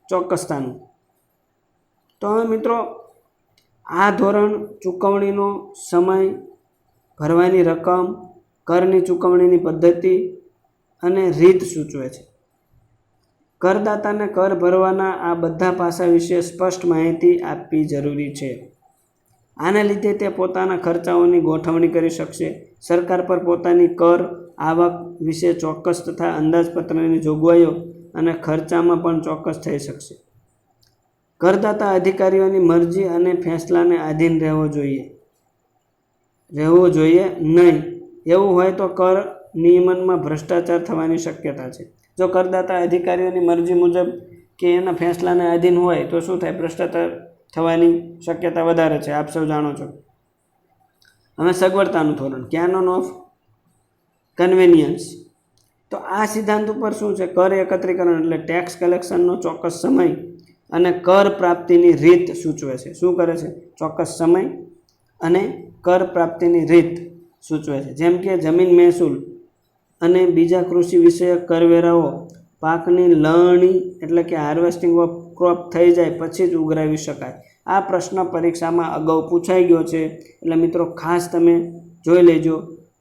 Speaker 1: ચોક્કસતાનું. તો હવે મિત્રો આ ધોરણ ચૂકવણીનો સમય, ભરવાની રકમ, કરની ચૂકવણીની પદ્ધતિ અને રીત સૂચવે છે. કરદાતાને કર ભરવાના આ બધા પાસા વિશે સ્પષ્ટ માહિતી આપવી જરૂરી છે. આને લીધે તે પોતાના ખર્ચાઓની ગોઠવણી કરી શકશે. સરકાર પર પોતાની કર આવક વિશે ચોક્કસ તથા અંદાજપત્રની જોગવાઈઓ અને ખર્ચામાં પણ ચોક્કસ થઈ શકશે. કરદાતા અધિકારીઓની મરજી અને ફેંસલાને આધીન રહેવો જોઈએ નહીં. એવું હોય તો કર નિયમનમાં ભ્રષ્ટાચાર થવાની શક્યતા છે. જો કરદાતા અધિકારીઓની મરજી મુજબ કે એના ફેંસલાને આધીન હોય તો શું થાય? ભ્રષ્ટાચાર થવાની શક્યતા વધારે છે, આપ સૌ જાણો છો. હવે સગવડતાનું ધોરણ, કેનન ઓફ કન્વેનિયન્સ. તો આ સિદ્ધાંત ઉપર શું છે? કર એકત્રીકરણ એટલે ટેક્સ કલેક્શનનો ચોક્કસ સમય અને કર પ્રાપ્તિની રીત સૂચવે છે. શું કરે છે? ચોક્કસ સમય અને કર પ્રાપ્તિની રીત સૂચવે છે. જેમ કે જમીન મહેસૂલ અને બીજા કૃષિ વિષયક કરવેરાઓ પાકની લણણી એટલે કે હાર્વેસ્ટિંગ ઓફ ક્રોપ થઈ જાય પછી જ ઉઘરાવી શકાય. આ પ્રશ્ન પરીક્ષામાં અગાઉ પૂછાઈ ગયો છે, એટલે મિત્રો ખાસ તમે જોઈ લેજો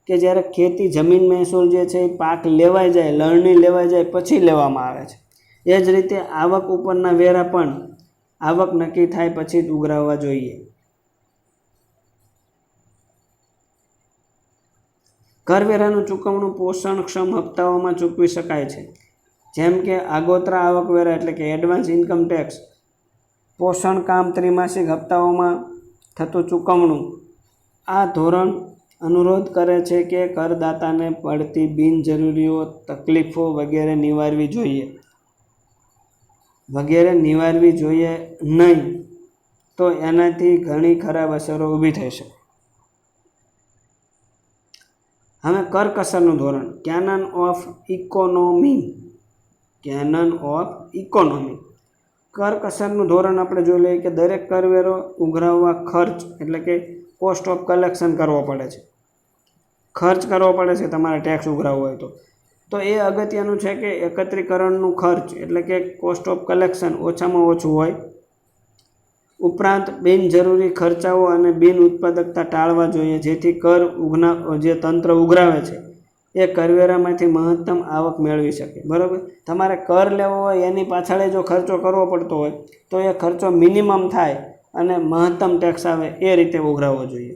Speaker 1: કે જ્યારે ખેતી જમીન મહેસૂલ જે છે એ પાક લેવાઈ જાય, લણણી લેવાઈ જાય પછી લેવામાં આવે છે. એ જ રીતે આવક ઉપરના વેરા પણ આવક નક્કી થાય પછી જ ઉઘરાવવા જોઈએ. કરવેરાનું ચૂકવણું પોષણક્ષમ હપ્તાઓમાં ચૂકવી શકાય છે, જેમ કે આગોતરા આવકવેરા એટલે કે એડવાન્સ ઇન્કમ ટેક્સ, પોષણ કામ ત્રિમાસિક હપ્તાઓમાં થતું ચૂકવણું. આ ધોરણ અનુરોધ કરે છે કે કરદાતાને પડતી બિનજરૂરીઓ તકલીફો વગેરે નિવારવી જોઈએ નહીં, તો એનાથી ઘણી ખરાબ અસરો ઊભી થઈ શકે. હવે કરકસરનું ધોરણ, કેનન ઓફ ઇકોનોમી. કરકસરનું ધોરણ આપણે જોઈ લઈએ કે દરેક કરવેરો ઉઘરાવવા ખર્ચ એટલે કે કોસ્ટ ઓફ કલેક્શન કરવો પડે છે. ખર્ચ કરવો પડે છે તમારે ટેક્સ ઉઘરાવવો હોય તો એ અગત્યનું છે કે એકત્રીકરણનું ખર્ચ એટલે કે કોસ્ટ ઓફ કલેક્શન ઓછામાં ઓછું હોય. ઉપરાંત બિનજરૂરી ખર્ચાઓ અને બિન ઉત્પાદકતા ટાળવા જોઈએ, જેથી જે તંત્ર ઉઘરાવે છે એ કરવેરામાંથી મહત્તમ આવક મેળવી શકે. બરાબર, તમારે કર લેવો હોય એની પાછળ જો ખર્ચો કરવો પડતો હોય તો એ ખર્ચો મિનિમમ થાય અને મહત્તમ ટેક્સ આવે એ રીતે ઉઘરાવવો જોઈએ.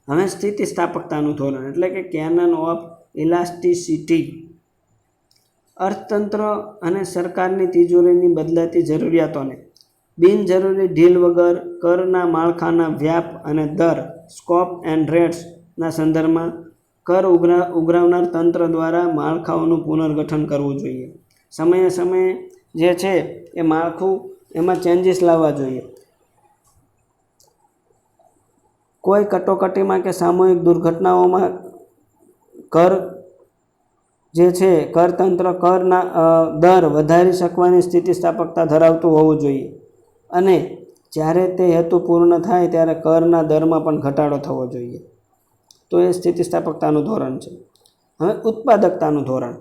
Speaker 1: હવે સ્થિતિસ્થાપકતાનું ધોરણ એટલે કે કેનન ઓફ ઇલાસ્ટિસિટી. અર્થતંત્ર અને સરકારની તિજોરીની બદલાતી જરૂરિયાતોને બિનજરૂરી ઢીલ વગર કરના માળખાના વ્યાપ અને દર સ્કોપ એન્ડ રેટ્સના સંદર્ભમાં કર ઉઘરાવનાર તંત્ર દ્વારા માળખાઓનું પુનર્ગઠન કરવું જોઈએ. સમયે સમયે જે છે એ માળખું એમાં ચેન્જીસ લાવવા જોઈએ. કોઈ કટોકટીમાં કે સામૂહિક દુર્ઘટનાઓમાં કરતંત્ર કરના દર વધારી શકવાની સ્થિતિસ્થાપકતા ધરાવતું હોવું જોઈએ અને જ્યારે તે હેતુ પૂર્ણ થાય ત્યારે કરના દરમાં પણ ઘટાડો થવો જોઈએ. તો એ સ્થિતિસ્થાપકતાનું ધોરણ છે. હવે ઉત્પાદકતાનું ધોરણ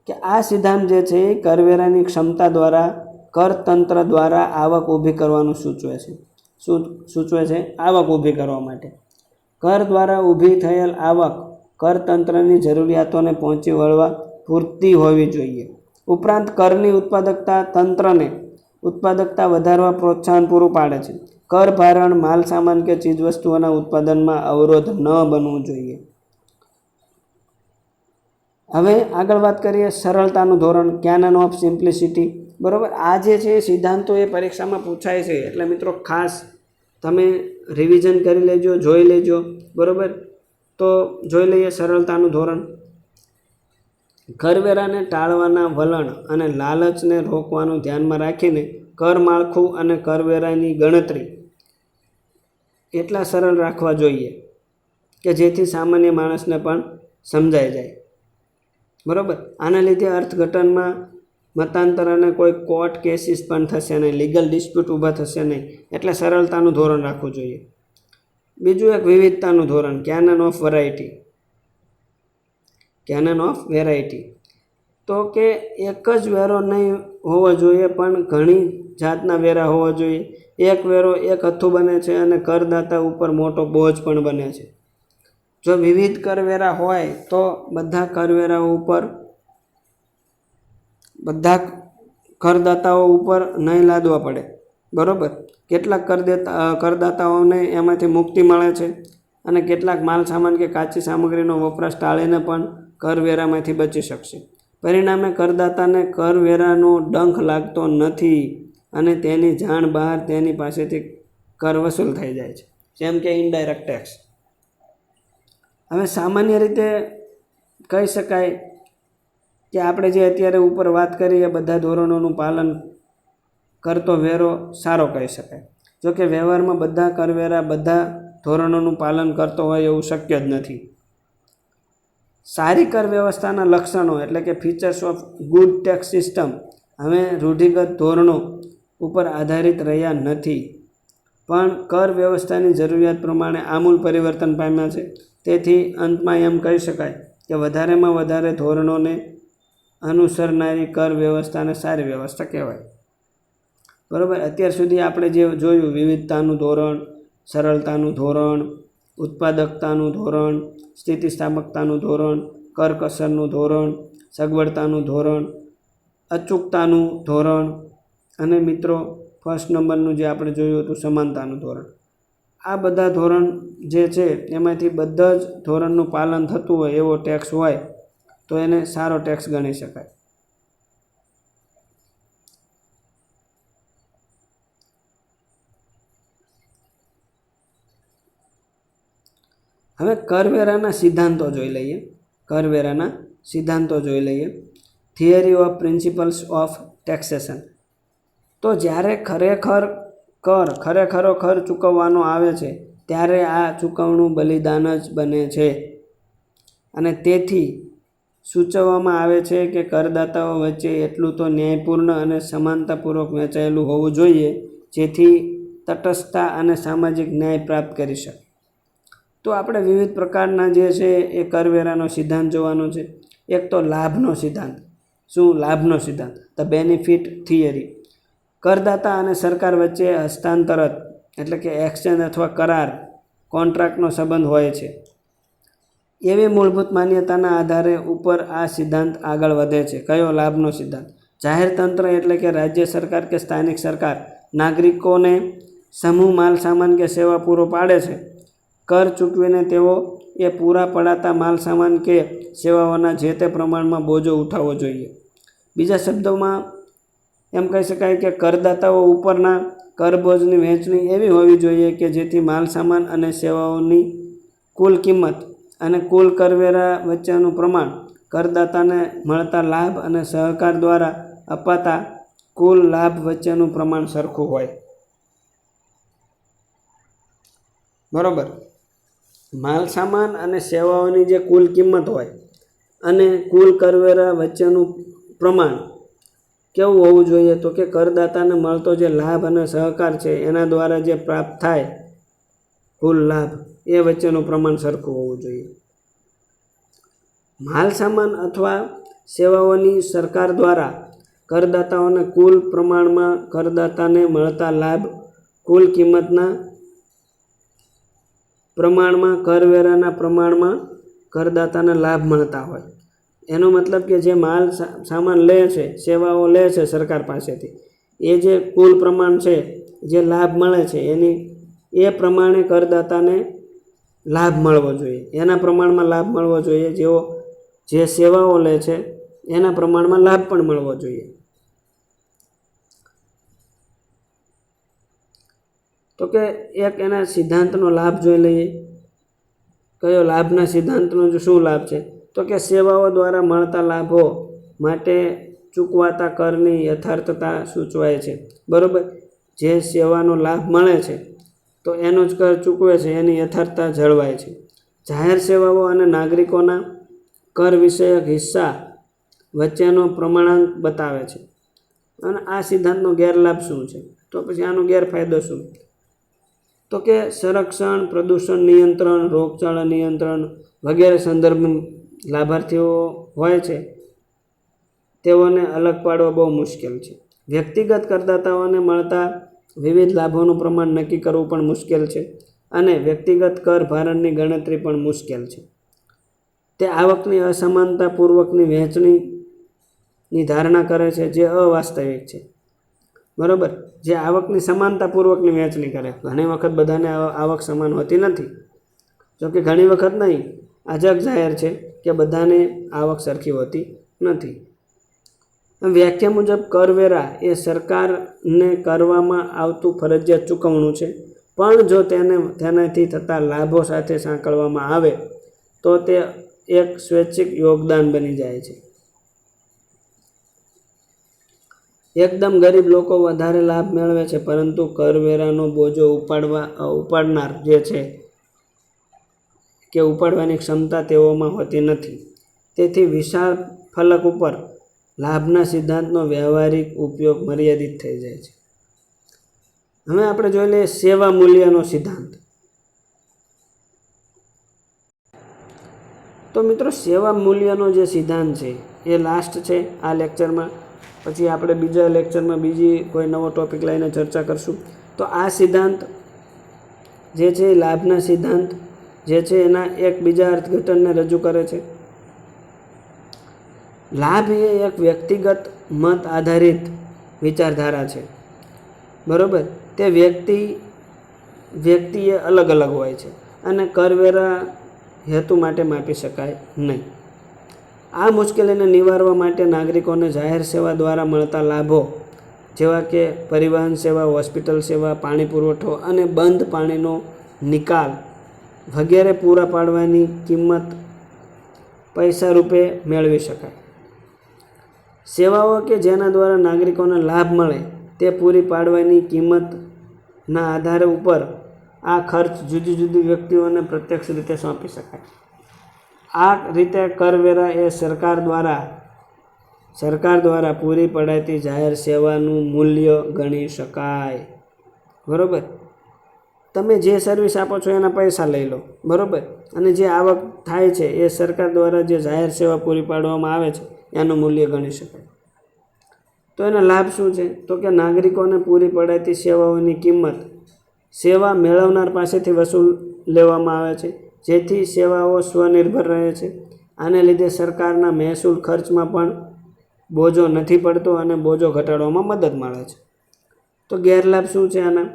Speaker 1: કે આ સિદ્ધાંત જે છે એ કરવેરાની ક્ષમતા દ્વારા કરતંત્ર દ્વારા આવક ઊભી કરવાનું સૂચવે છે. આવક ઊભી કરવા માટે કર દ્વારા ઊભી થયેલ આવક કરતંત્રની જરૂરિયાતોને પહોંચી વળવા પૂરતી હોવી જોઈએ. ઉપરાંત કરની ઉત્પાદકતા તંત્રને ઉત્પાદકતા વધારવા પ્રોત્સાહન પૂરું પાડે છે. કર ભારણ માલ સામાન કે ચીજવસ્તુઓના ઉત્પાદનમાં અવરોધ ન બનવું જોઈએ. હવે આગળ વાત કરીએ સરળતાનું ધોરણ, કેનન ઓફ સિમ્પ્લિસિટી. બરાબર, આ જે છે સિદ્ધાંતો એ પરીક્ષામાં પૂછાય છે, એટલે મિત્રો ખાસ તમે રિવિઝન કરી લેજો, જોઈ લેજો. બરાબર, તો જોઈ લઈએ સરળતાનું ધોરણ. કરવેરાને ટાળવાના વલણ અને લાલચને રોકવાનું ધ્યાનમાં રાખીને કર માળખું અને કરવેરાની ગણતરી એટલા સરળ રાખવા જોઈએ કે જેથી સામાન્ય માણસને પણ સમજાઈ જાય. બરાબર, આના લીધે અર્થઘટનમાં મતાંતર અને કોઈ કોર્ટ કેસીસ પણ થશે નહીં, લીગલ ડિસ્પ્યુટ ઊભા થશે નહીં. એટલે સરળતાનું ધોરણ રાખવું જોઈએ. બીજું એક વિવિધતાનું ધોરણ, કેનન ઓફ વેરાયટી. તો કે એક જ વેરો નહીં હોવો જોઈએ પણ ઘણી જાતના વેરા હોવા જોઈએ. એક વેરો એક હથ્થું બને છે અને કરદાતા ઉપર મોટો બોજ પણ બને છે. જો વિવિધ કરવેરા હોય તો બધા કરદાતાઓ ઉપર નહીં લાદવા પડે. બરાબર, કેટલાક કરદાતાઓને એમાંથી મુક્તિ મળે છે અને કેટલાક માલ સામાન કે કાચી સામગ્રીનો વપરાશ ટાળીને પણ કરવેરામાંથી બચી શકશે. પરિણામે કરદાતાને કરવેરાનો ડંખ લાગતો નથી અને તેની જાણ બહાર તેની પાસેથી કર વસૂલ થઈ જાય છે, જેમ કે ઇનડાયરેક્ટ ટેક્સ. હવે સામાન્ય રીતે કહી શકાય કે આપણે જે અત્યારે ઉપર વાત કરી એ બધા ધોરણોનું પાલન કરતો વેરો સારો કહી શકાય. જોકે વ્યવહારમાં બધા કરવેરા બધા ધોરણોનું પાલન કરતો હોય એવું શક્ય જ નથી. સારી કર વ્યવસ્થાના લક્ષણો એટલે કે features of good tax system હવે રૂઢિગત ધોરણો ઉપર આધારિત રહ્યા નથી, પણ કર વ્યવસ્થાની જરૂરિયાત પ્રમાણે આમૂલ પરિવર્તન પામ્યા છે. તેથી અંતમાં એમ કહી શકાય કે વધારેમાં વધારે ધોરણોને અનુસરનારી કર વ્યવસ્થાને સારી વ્યવસ્થા કહેવાય. બરાબર, અત્યાર સુધી આપણે જે જોયું વિવિધતાનું ધોરણ, સરળતાનું ધોરણ, ઉત્પાદકતાનું ધોરણ, સ્થિતિસ્થાપકતાનું ધોરણ, કરકસરનું ધોરણ, સગવડતાનું ધોરણ, અચૂકતાનું ધોરણ અને મિત્રો ફર્સ્ટ નંબરનું જે આપણે જોયું હતું સમાનતાનું ધોરણ. આ બધા ધોરણ જે છે એમાંથી બધા જ ધોરણનું પાલન થતું હોય એવો ટેક્સ હોય તો એને સારો ટેક્સ ગણી શકાય. હવે કરવેરાના સિદ્ધાંતો જોઈ લઈએ. કરવેરાના સિદ્ધાંતો જોઈ લઈએ. Theory of principles of taxation. તો જ્યારે ખરેખરો ખર ચૂકવવાનો આવે છે ત્યારે આ ચૂકવણું બલિદાન જ બને છે, અને તેથી સૂચવવામાં આવે છે કે કરદાતાઓ વચ્ચે એટલું તો ન્યાયપૂર્ણ અને સમાનતાપૂર્વક વહેંચાયેલું હોવું જોઈએ જેથી તટસ્થતા અને સામાજિક ન્યાય પ્રાપ્ત કરી શકે. તો આપણે વિવિધ પ્રકારના જે છે એ કરવેરાનો સિદ્ધાંત જોવાનો છે. એક તો લાભનો સિદ્ધાંત. શું લાભનો સિદ્ધાંત? The benefit theory. કરદાતા અને સરકાર વચ્ચે હસ્તાંતરત એટલે કે એક્સચેન્જ અથવા કરાર કોન્ટ્રાક્ટનો સંબંધ હોય છે. એવી મૂળભૂત માન્યતાના આધારે ઉપર આ સિદ્ધાંત આગળ વધે છે. કયો? લાભનો સિદ્ધાંત. જાહેર તંત્ર એટલે કે રાજ્ય સરકાર કે સ્થાનિક સરકાર નાગરિકોને સમૂહ માલ સામાન કે સેવા પૂરો પાડે છે. કર ચૂકવીને તેઓ એ પૂરા પડાતા માલ સામાન કે સેવાઓના જે તે પ્રમાણમાં બોજો ઉઠાવવો જોઈએ. બીજા શબ્દોમાં એમ કહી શકાય કે કરદાતાઓ ઉપરના કરબોજની વહેંચણી એવી હોવી જોઈએ કે જેથી માલ સામાન અને સેવાઓની કુલ કિંમત અને કુલ કરવેરા વચ્ચેનું પ્રમાણ કરદાતાને મળતા લાભ અને સહકાર દ્વારા અપાતા કુલ લાભ વચ્ચેનું પ્રમાણ સરખું હોય. બરાબર. માલ સામાન અને સેવાઓની જે કુલ કિંમત હોય અને કુલ કરવેરા વચ્ચેનું પ્રમાણ કેવું હોવું જોઈએ? તો કે કરદાતાને મળતો જે લાભ અને સહકાર છે એના દ્વારા જે પ્રાપ્ત થાય કુલ લાભ એ વચ્ચેનું પ્રમાણ સરખું હોવું જોઈએ. માલ સામાન અથવા સેવાઓની સરકાર દ્વારા કરદાતાઓને કુલ પ્રમાણમાં કરદાતાને મળતા લાભ કુલ કિંમતના પ્રમાણમાં કરવેરાના પ્રમાણમાં કરદાતાને લાભ મળતા હોય. એનો મતલબ કે જે માલ સામાન લે છે, સેવાઓ લે છે સરકાર પાસેથી, એ જે કુલ પ્રમાણ છે, જે લાભ મળે છે એની એ પ્રમાણે કરદાતાને લાભ મળવો જોઈએ. એના પ્રમાણમાં લાભ મળવો જોઈએ. જેઓ જે સેવાઓ લે છે એના પ્રમાણમાં લાભ પણ મળવો જોઈએ. તો કે એક એના સિદ્ધાંતનો લાભ જોઈ લઈએ. કયો? લાભના સિદ્ધાંતનો શું લાભ છે? તો કે સેવાઓ દ્વારા મળતા લાભો માટે ચૂકવાતા કરની યથાર્થતા સૂચવાય છે. બરાબર. જે સેવાનો લાભ મળે છે તો એનો જ કર ચૂકવે છે, એની યથાર્થતા જળવાય છે. જાહેર સેવાઓ અને નાગરિકોના કર વિષયક હિસ્સા વચ્ચેનો પ્રમાણાંક બતાવે છે. અને આ સિદ્ધાંતનો ગેરલાભ શું છે? તો પછી આનો ગેરફાયદો શું? તો કે સંરક્ષણ, પ્રદૂષણ નિયંત્રણ, રોગચાળા નિયંત્રણ વગેરે સંદર્ભ લાભાર્થીઓ હોય છે તેઓને અલગ પાડવા બહુ મુશ્કેલ છે. વ્યક્તિગત કરદાતાઓને મળતા વિવિધ લાભોનું પ્રમાણ નક્કી કરવું પણ મુશ્કેલ છે અને વ્યક્તિગત કર ભારણની ગણતરી પણ મુશ્કેલ છે. તે આવકની અસમાનતાપૂર્વકની વહેંચણીની ધારણા કરે છે જે અવાસ્તવિક છે. બરાબર. જે આવકની સમાનતાપૂર્વકની વહેંચણી કરે. ઘણી વખત બધાને આવક સમાન હોતી નથી. જોકે ઘણી વખત નહીં, આ જગ જાહેર છે કે બધાને આવક સરખી હોતી નથી. વ્યાખ્યા મુજબ કરવેરા એ સરકારને કરવામાં આવતું ફરજિયાત ચૂકવણું છે, પણ જો તેનાથી થતા લાભો સાથે સાંકળવામાં આવે તો તે એક સ્વૈચ્છિક યોગદાન બની જાય છે. એકદમ ગરીબ લોકો વધારે લાભ મેળવે છે, પરંતુ કરવેરાનો બોજો ઉપાડનાર જે છે કે ઉપાડવાની ક્ષમતા તેઓમાં હોતી નથી. તેથી વિશાળ ફલક ઉપર લાભના સિદ્ધાંતનો વ્યવહારિક ઉપયોગ મર્યાદિત થઈ જાય છે. હવે આપણે જોઈ લઈએ સેવા મૂલ્યનો સિદ્ધાંત. તો મિત્રો, સેવા મૂલ્યનો જે સિદ્ધાંત છે એ લાસ્ટ છે આ લેક્ચરમાં. પછી આપણે બીજા લેક્ચરમાં બીજી કોઈ નવો ટોપિક લઈને ચર્ચા કરશું. તો આ સિદ્ધાંત જે છે લાભના સિદ્ધાંત જે છે એના એક બીજા અર્થઘટનને રજૂ કરે છે. લાભ એ એક વ્યક્તિગત મત આધારિત વિચારધારા છે. બરાબર. તે વ્યક્તિએ અલગ અલગ હોય છે અને કરવેરા હેતુ માટે માપી શકાય નહીં. આ મુશ્કેલીને નિવારવા માટે નાગરિકોને જાહેર સેવા દ્વારા મળતા લાભો જેવા કે પરિવહન સેવા, હોસ્પિટલ સેવા, પાણી પુરવઠો અને બંધ પાણીનો નિકાલ વગેરે પૂરા પાડવાની કિંમત પૈસા રૂપે મેળવી શકાય. સેવાઓ કે જેના દ્વારા નાગરિકોને લાભ મળે તે પૂરી પાડવાની કિંમતના આધારે ઉપર આ ખર્ચ જુદી જુદી વ્યક્તિઓને પ્રત્યક્ષ રીતે સોંપી શકાય. આ રીતે કરવેરા એ સરકાર દ્વારા પૂરી પડાતી જાહેર સેવાનું મૂલ્ય ગણી શકાય. બરાબર. તમે જે સર્વિસ આપો છો એના પૈસા લઈ લો, બરાબર, અને જે આવક થાય છે એ સરકાર દ્વારા જે જાહેર સેવા પૂરી પાડવામાં આવે છે એનું મૂલ્ય ગણી શકાય. તો એના લાભ શું છે? તો કે નાગરિકોને પૂરી પડાતી સેવાઓની કિંમત સેવા મેળવનાર પાસેથી વસૂલ લેવામાં આવે છે, જેથી સેવાઓ સ્વનિર્ભર રહે છે. આને લીધે સરકારના મહેસૂલ ખર્ચમાં પણ બોજો નથી પડતો અને બોજો ઘટાડવામાં મદદ મળે છે. તો ગેરલાભ શું છે આના?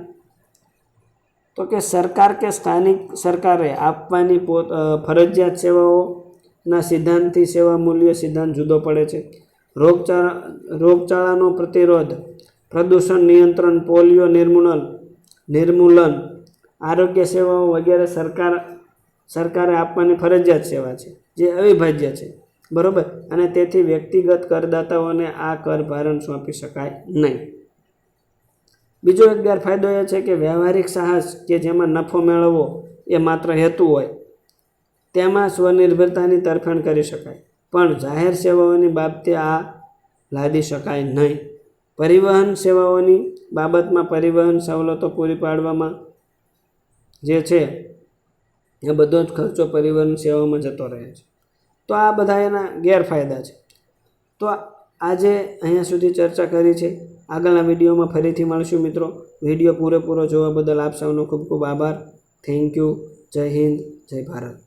Speaker 1: તો કે સરકાર કે સ્થાનિક સરકારે આપવાની ફરજિયાત સેવાઓના સિદ્ધાંતથી સેવા મૂલ્ય સિદ્ધાંત જુદો પડે છે. રોગચાળાનો પ્રતિરોધ, પ્રદૂષણ નિયંત્રણ, પોલિયો નિર્મૂલન, આરોગ્ય સેવાઓ વગેરે સરકારે આપવાની ફરજિયાત સેવા છે, જે અવિભાજ્ય છે. બરાબર. અને તેથી વ્યક્તિગત કરદાતાઓને આ કર ભારણ સોંપી શકાય નહીં. બીજો એક ગેરફાયદો એ છે કે વ્યવહારિક સાહસ કે જેમાં નફો મેળવવો એ માત્ર હેતુ હોય તેમાં સ્વનિર્ભરતાની તરફેણ કરી શકાય, પણ જાહેર સેવાઓની બાબતે આ લાદી શકાય નહીં. પરિવહન સેવાઓની બાબતમાં પરિવહન સવલતો પૂરી પાડવામાં જે છે એ બધો જ ખર્ચો પરિવહન સેવાઓમાં જતો રહે છે. તો આ બધા એના ગેરફાયદા છે. તો આજે અહીંયા સુધી ચર્ચા કરી છે. આગળના વિડીયોમાં ફરીથી મળશું મિત્રો. વિડીયો પૂરેપૂરો જોવા બદલ આપ સૌનો ખૂબ ખૂબ આભાર. Thank you. જય હિન્દ, જય ભારત.